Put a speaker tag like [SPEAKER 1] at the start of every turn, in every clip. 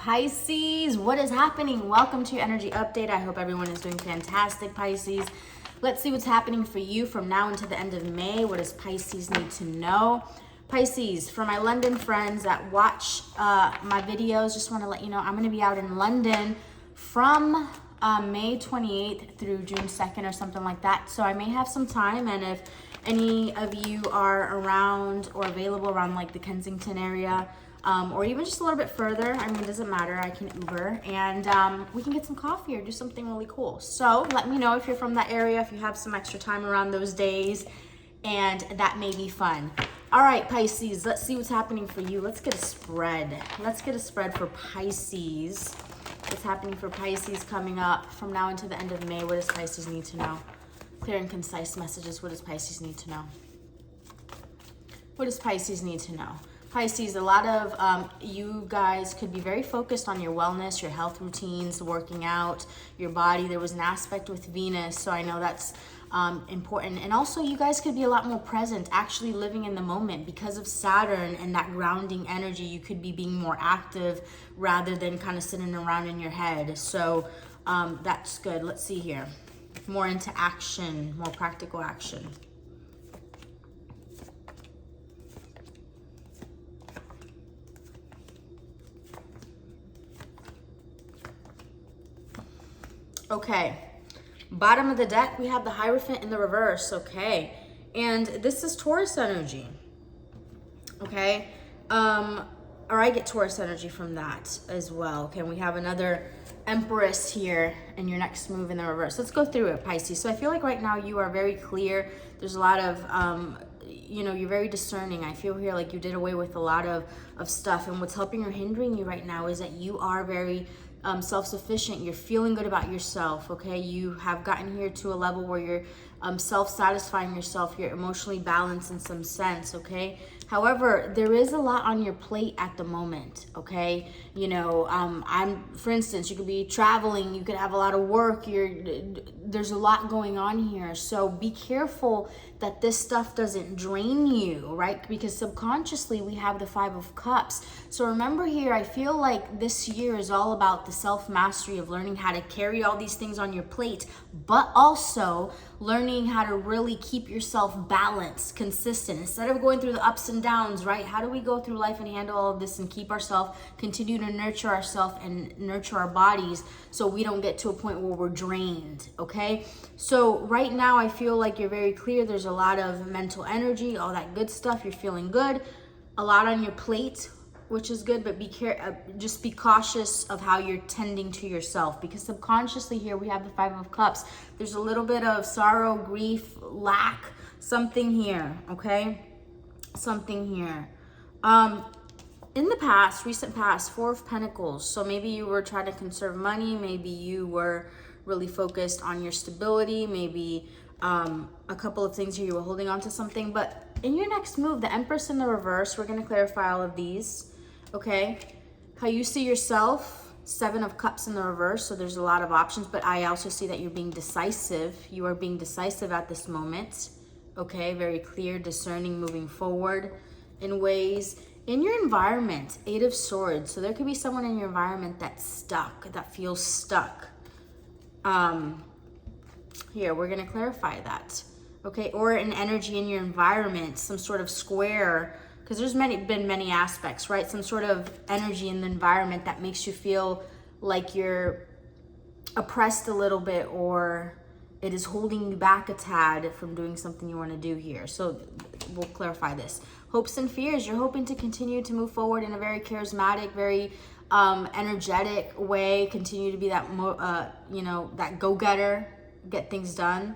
[SPEAKER 1] Pisces, what is happening? Welcome to your energy update. I hope everyone is doing fantastic, Pisces. Let's see what's happening for you from now until the end of May. What does Pisces need to know? Pisces, for my London friends that watch my videos, just want to let you know I'm going to be out in London from May 28th through June 2nd or something like that. So I may have some time, and if any of you are around or available around like the Kensington area, or even just a little bit further, I mean, it doesn't matter, I can Uber, and we can get some coffee or do something really cool. So let me know if you're from that area, if you have some extra time around those days, and that may be fun. All right, Pisces, let's see what's happening for you. Let's get a spread. Let's get a spread for Pisces. What's happening for Pisces coming up from now until the end of May? What does Pisces need to know? Clear and concise messages. What does Pisces need to know? What does Pisces need to know? Pisces, a lot of you guys could be very focused on your wellness, your health routines, working out, your body. There was an aspect with Venus, so I know that's important. And also you guys could be a lot more present, actually living in the moment because of Saturn and that grounding energy. You could be being more active rather than kind of sitting around in your head. So that's good. Let's see here. More into action, more practical action. Okay, bottom of the deck, we have the Hierophant in the reverse, okay? And this is Taurus energy, okay? Or I get Taurus energy from that as well, okay? We have another Empress here in your next move in the reverse. Let's go through it, Pisces. So I feel like right now you are very clear. There's a lot of, you know, you're very discerning. I feel here like you did away with a lot of stuff. And what's helping or hindering you right now is that you are very self-sufficient. You're feeling good about yourself, okay? You have gotten here to a level where you're self-satisfying yourself. You're emotionally balanced in some sense, okay? However, there is a lot on your plate at the moment, okay? You know, for instance, you could be traveling, you could have a lot of work, there's a lot going on here. So be careful that this stuff doesn't drain you, right? Because subconsciously we have the Five of Cups. So remember here, I feel like this year is all about the self-mastery of learning how to carry all these things on your plate, but also learning how to really keep yourself balanced, consistent. Instead of going through the ups and downs, right? How do we go through life and handle all of this and keep ourselves, continue to nurture ourselves and nurture our bodies so we don't get to a point where we're drained, okay? So right now I feel like you're very clear. There's a lot of mental energy, all that good stuff. You're feeling good. A lot on your plate, which is good, but just be cautious of how you're tending to yourself, because subconsciously here we have the Five of Cups. There's a little bit of sorrow, grief, lack, something here, okay? Something here. In the past, recent past, Four of Pentacles. So maybe you were trying to conserve money. Maybe you were really focused on your stability. Maybe a couple of things here you were holding on to something. But in your next move, the Empress in the reverse, we're going to clarify all of these, okay? How you see yourself, Seven of Cups in the reverse. So there's a lot of options, but I also see that you're being decisive. You are being decisive at this moment, okay? Very clear, discerning, moving forward in ways. In your environment, Eight of Swords. So there could be someone in your environment that's stuck, that feels stuck. Here, we're going to clarify that, okay? Or an energy in your environment, some sort of square, because there's been many aspects, right? Some sort of energy in the environment that makes you feel like you're oppressed a little bit, or it is holding you back a tad from doing something you want to do here. So we'll clarify this. Hopes and fears. You're hoping to continue to move forward in a very charismatic, very energetic way. Continue to be that, you know, that go-getter, get things done.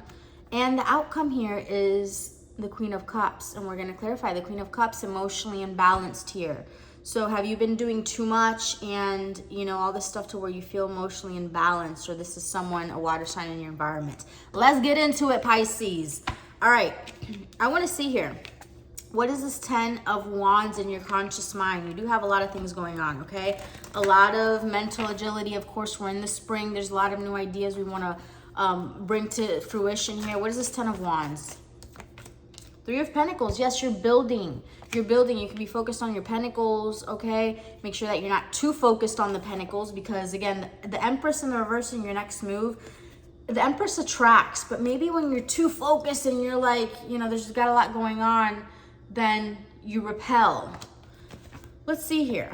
[SPEAKER 1] And the outcome here is the Queen of Cups. And we're going to clarify the Queen of Cups, emotionally imbalanced here. So have you been doing too much and, you know, all this stuff to where you feel emotionally imbalanced, or this is someone, a water sign in your environment? Let's get into it, Pisces. All right. I want to see here. What is this 10 of Wands in your conscious mind? You do have a lot of things going on, okay? A lot of mental agility. Of course, we're in the spring. There's a lot of new ideas we want to bring to fruition here. What is this 10 of Wands? Three of Pentacles. Yes, you're building. You're building. You can be focused on your Pentacles, okay? Make sure that you're not too focused on the Pentacles because, again, the Empress in the reverse in your next move, the Empress attracts, but maybe when you're too focused and you're like, you know, there's got a lot going on, then you repel. Let's see here.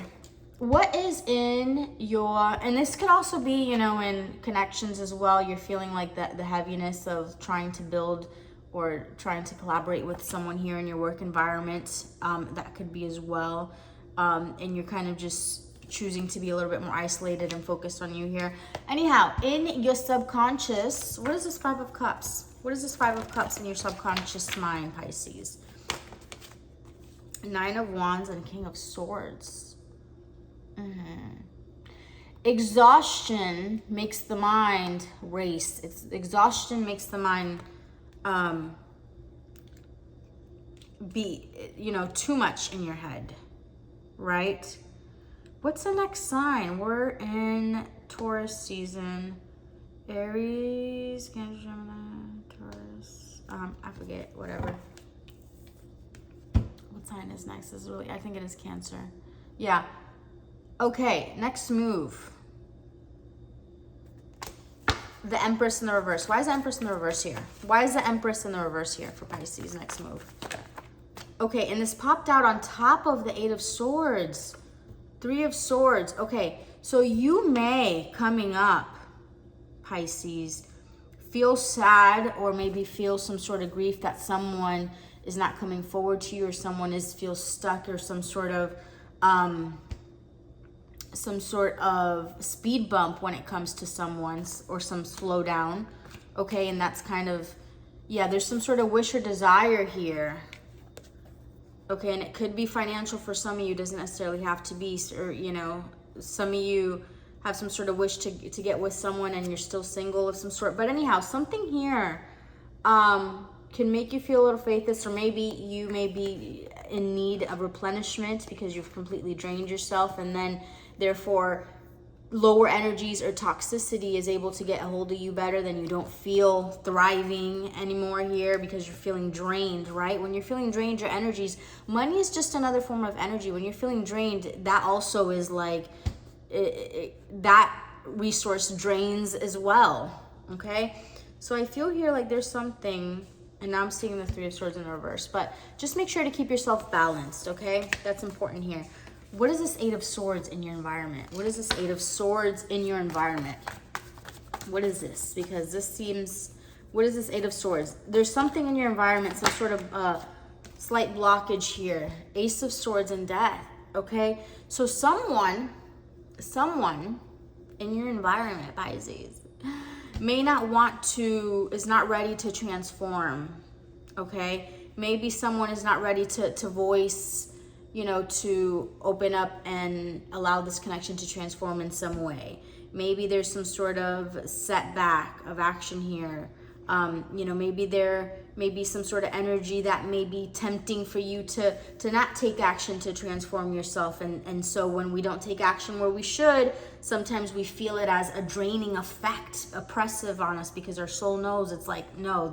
[SPEAKER 1] What is in your, and this could also be, you know, in connections as well. You're feeling like the heaviness of trying to build or trying to collaborate with someone here in your work environment. That could be as well. And you're kind of just choosing to be a little bit more isolated and focused on you here. Anyhow, in your subconscious, what is this Five of Cups? What is this Five of Cups in your subconscious mind, Pisces? Nine of Wands and King of Swords. Exhaustion makes the mind race. Exhaustion makes the mind be, you know, too much in your head, right? What's the next sign? We're in Taurus season. Aries, Cancer, Gemini, Taurus. I forget, whatever. What sign is next? This is really, I think it is Cancer. Yeah. Okay, next move. The Empress in the reverse. Why is the Empress in the reverse here? Why is the Empress in the reverse here for Pisces? Next move. Okay, and this popped out on top of the Eight of Swords. Three of Swords. Okay, so you may, coming up, Pisces, feel sad or maybe feel some sort of grief that someone is not coming forward to you or someone feels stuck or some sort of speed bump when it comes to someone's or some slowdown. Okay, and that's kind of, yeah, there's some sort of wish or desire here. Okay, and it could be financial for some of you, doesn't necessarily have to be, or, you know, some of you have some sort of wish to get with someone and you're still single of some sort. But anyhow, something here can make you feel a little faithless, or maybe you may be in need of replenishment because you've completely drained yourself, and then therefore lower energies or toxicity is able to get a hold of you better. Then you don't feel thriving anymore here because you're feeling drained, right? When you're feeling drained, your energies, money is just another form of energy. When you're feeling drained, that also is like, that resource drains as well, okay? So I feel here like there's something, and now I'm seeing the Three of Swords in reverse, but just make sure to keep yourself balanced, okay? That's important here. What is this Eight of Swords in your environment? What is this Eight of Swords in your environment? What is this? Because this seems, what is this Eight of Swords? There's something in your environment, some sort of slight blockage here. Ace of Swords and Death, okay? So someone in your environment, Pisces, may not want to, is not ready to transform, okay? Maybe someone is not ready to voice, you know, to open up and allow this connection to transform in some way. Maybe there's some sort of setback of action here. You know, maybe there may be some sort of energy that may be tempting for you to not take action to transform yourself. And so when we don't take action where we should, sometimes we feel it as a draining effect, oppressive on us, because our soul knows it's like, no,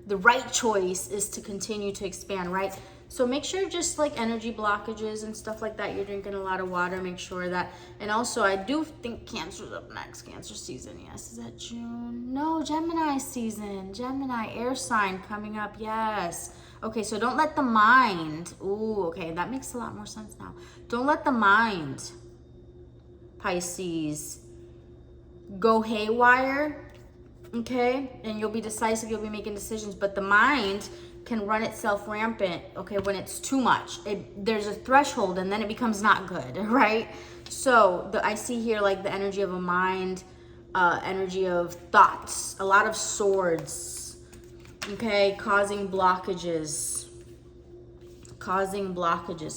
[SPEAKER 1] the right choice is to continue to expand, right? So make sure, just like energy blockages and stuff like that, you're drinking a lot of water. Make sure that, and also I do think Cancer's up next. Cancer season, yes. Is that June? No, Gemini season. Gemini, air sign coming up, yes. Okay, so don't let the mind, ooh, okay, that makes a lot more sense now. Don't let the mind, Pisces, go haywire, okay? And you'll be decisive, you'll be making decisions, but the mind can run itself rampant, okay, when it's too much. There's a threshold and then it becomes not good, right? So I see here like the energy of a mind, energy of thoughts, a lot of swords, okay, causing blockages.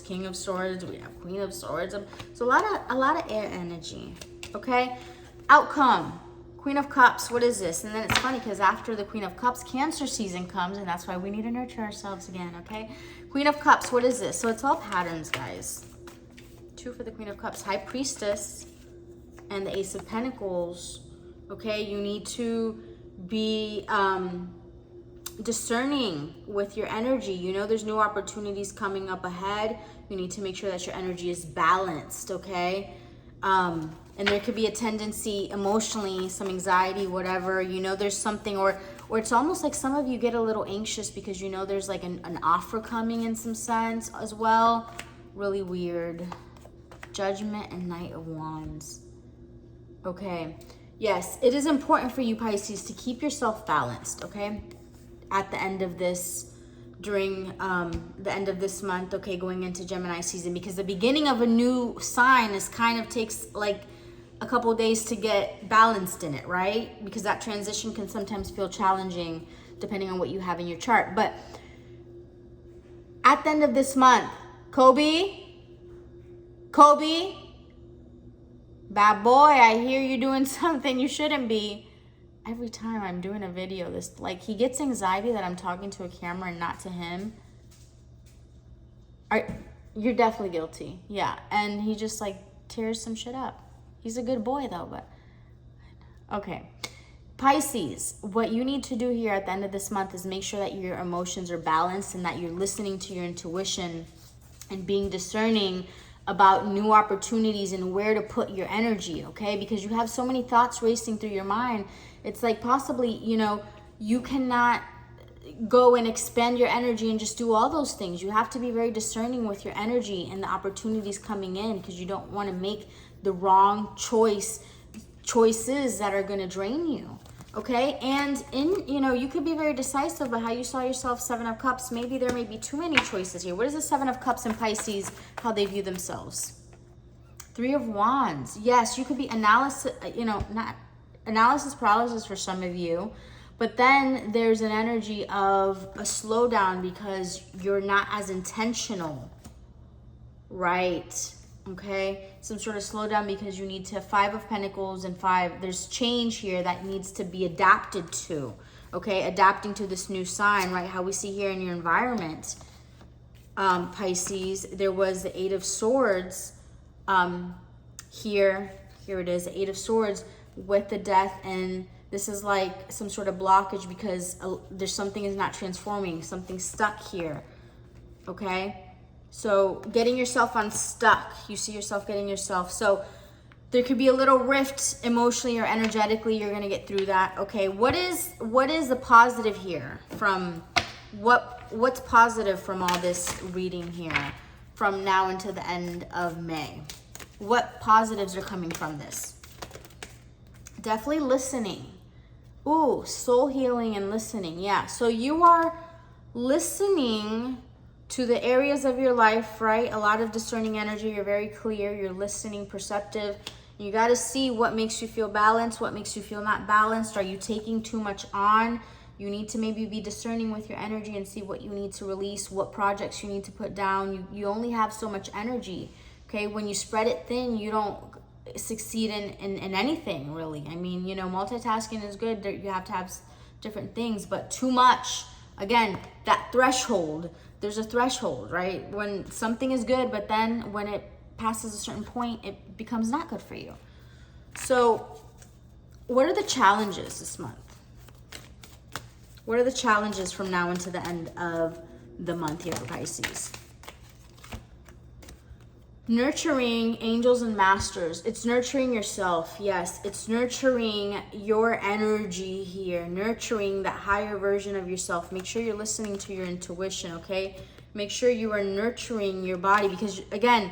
[SPEAKER 1] King of Swords, we have Queen of Swords. So a lot of air energy, okay? Outcome. Queen of Cups, what is this? And then it's funny because after the Queen of Cups, Cancer season comes, and that's why we need to nurture ourselves again, okay? Queen of Cups, what is this? So it's all patterns, guys. 2 for the Queen of Cups. High Priestess and the Ace of Pentacles, okay? You need to be discerning with your energy. You know there's new opportunities coming up ahead. You need to make sure that your energy is balanced, okay? And there could be a tendency emotionally, some anxiety, whatever. You know there's something, or it's almost like some of you get a little anxious because you know there's like an offer coming in some sense as well. Really weird. Judgment and Knight of Wands. Okay. Yes, it is important for you, Pisces, to keep yourself balanced, okay? At the end of this, during the end of this month, okay, going into Gemini season, because the beginning of a new sign is kind of takes like a couple of days to get balanced in it, right? Because that transition can sometimes feel challenging depending on what you have in your chart. But at the end of this month, Kobe, bad boy, I hear you doing something you shouldn't be. Every time I'm doing a video, this, like, he gets anxiety that I'm talking to a camera and not to him. You're definitely guilty. Yeah. And he just like tears some shit up. He's a good boy though, but okay. Pisces, what you need to do here at the end of this month is make sure that your emotions are balanced and that you're listening to your intuition and being discerning about new opportunities and where to put your energy, okay? Because you have so many thoughts racing through your mind. It's like possibly, you know, you cannot go and expand your energy and just do all those things. You have to be very discerning with your energy and the opportunities coming in, because you don't want to make the wrong choices that are going to drain you. Okay, and you know, you could be very decisive, but how you saw yourself, Seven of Cups, maybe there may be too many choices here. What is the Seven of Cups in Pisces, how they view themselves? Three of Wands. Yes, you could be analysis paralysis for some of you, but then there's an energy of a slowdown because you're not as intentional, right? Okay, some sort of slowdown because you need to, Five of Pentacles and Five, there's change here that needs to be adapted to, okay, adapting to this new sign, right? How we see here in your environment, Pisces, there was the Eight of Swords, here it is, the Eight of Swords with the Death, and this is like some sort of blockage because there's something is not transforming, something stuck here, okay? So getting yourself unstuck, you see yourself getting yourself. So there could be a little rift emotionally or energetically. You're going to get through that. Okay. What is the positive here from what's positive from all this reading here from now until the end of May? What positives are coming from this? Definitely listening. Ooh, soul healing and listening. Yeah. So you are listening to the areas of your life, right? A lot of discerning energy. You're very clear. You're listening, perceptive. You got to see what makes you feel balanced, what makes you feel not balanced. Are you taking too much on? You need to maybe be discerning with your energy and see what you need to release, what projects you need to put down. You only have so much energy, okay? When you spread it thin, you don't succeed in anything, really. I mean, you know, multitasking is good. You have to have different things, but too much, again, that threshold, there's a threshold, right? When something is good, but then when it passes a certain point, it becomes not good for you. So what are the challenges this month? What are the challenges from now until the end of the month here for Pisces? Nurturing angels and masters. It's nurturing yourself. Yes, it's nurturing your energy here. Nurturing that higher version of yourself. Make sure you're listening to your intuition, okay? Make sure you are nurturing your body because, again,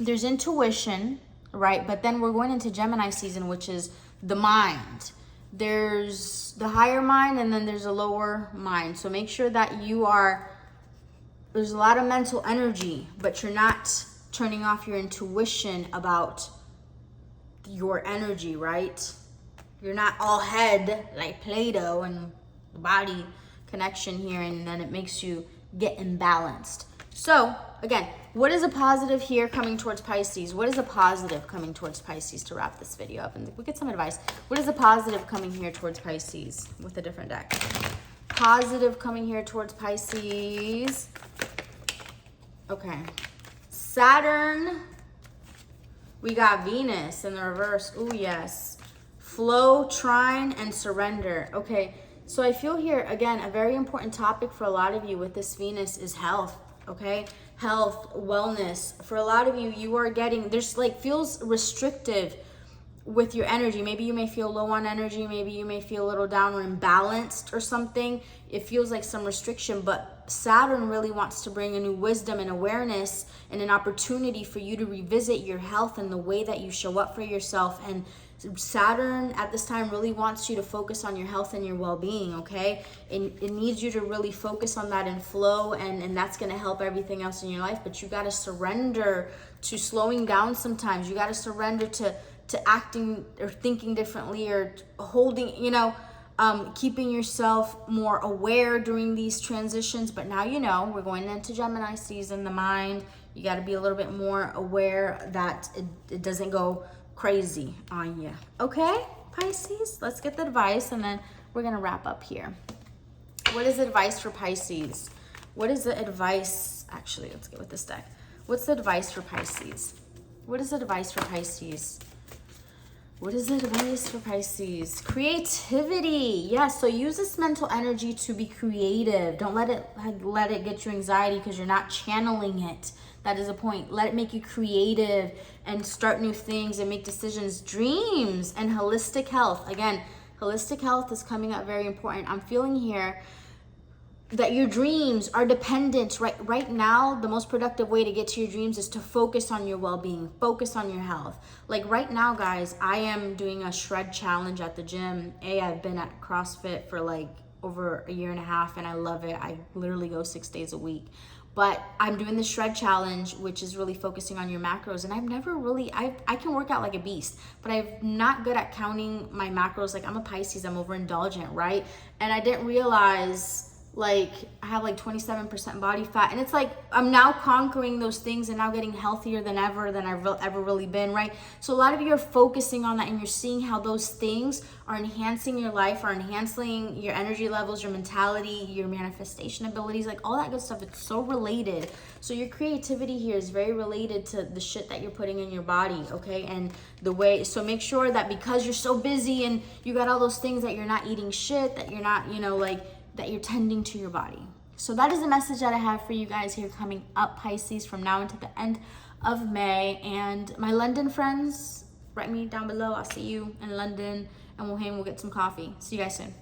[SPEAKER 1] there's intuition, right? But then we're going into Gemini season, which is the mind. There's the higher mind and then there's a lower mind. So make sure that there's a lot of mental energy, but you're not turning off your intuition about your energy, right? You're not all head like Play-Doh and body connection here, and then it makes you get imbalanced. So again, what is a positive here coming towards Pisces? What is a positive coming towards Pisces to wrap this video up? And we'll get some advice. What is a positive coming here towards Pisces with a different deck? Positive coming here towards Pisces. Okay. Saturn, we got Venus in the reverse. Oh, yes. Flow, trine, and surrender. Okay, So I feel here, again, a very important topic for a lot of you with this Venus is health, okay? Health, wellness. For a lot of you, you are getting, there's like, feels restrictive with your energy. Maybe you may feel low on energy. Maybe you may feel a little down or imbalanced or something. It feels like some restriction, but Saturn really wants to bring a new wisdom and awareness and an opportunity for you to revisit your health and the way that you show up for yourself. And Saturn at this time really wants you to focus on your health and your well-being, okay? It needs you to really focus on that and flow, and that's going to help everything else in your life. But you got to surrender to slowing down sometimes. You got to surrender to acting or thinking differently, or holding, keeping yourself more aware during these transitions. But now we're going into Gemini season, the mind. You got to be a little bit more aware that it doesn't go crazy on you. Okay, Pisces, let's get the advice and then we're going to wrap up here. What is advice for Pisces? What is the advice? Actually, let's get with this deck. What's the advice for Pisces? What is advice for Pisces? What is the advice for Pisces? Creativity. Yes, so use this mental energy to be creative. Don't let it get you anxiety because you're not channeling it. That is a point. Let it make you creative and start new things and make decisions. Dreams and holistic health. Again, holistic health is coming up very important. I'm feeling here that your dreams are dependent right now. The most productive way to get to your dreams is to focus on your well-being, focus on your health. Like right now, guys, I am doing a shred challenge at the gym. I've been at CrossFit for like over a year and a half and I love it. I literally go 6 days a week. But I'm doing the shred challenge, which is really focusing on your macros. And I've never really, I can work out like a beast, but I'm not good at counting my macros. Like I'm a Pisces, I'm overindulgent, right? And I didn't realize like I have like 27% body fat, and it's like I'm now conquering those things and now getting healthier than ever than I've ever really been, right? So a lot of you are focusing on that and you're seeing how those things are enhancing your life, are enhancing your energy levels, your mentality, your manifestation abilities, like all that good stuff. It's so related. So your creativity here is very related to the shit that you're putting in your body, okay? And the way, so make sure that because you're so busy and you got all those things, that you're not eating shit, that you're not, that you're tending to your body. So that is the message that I have for you guys here coming up, Pisces, from now until the end of May. And my London friends, write me down below. I'll see you in London and we'll get some coffee. See you guys soon.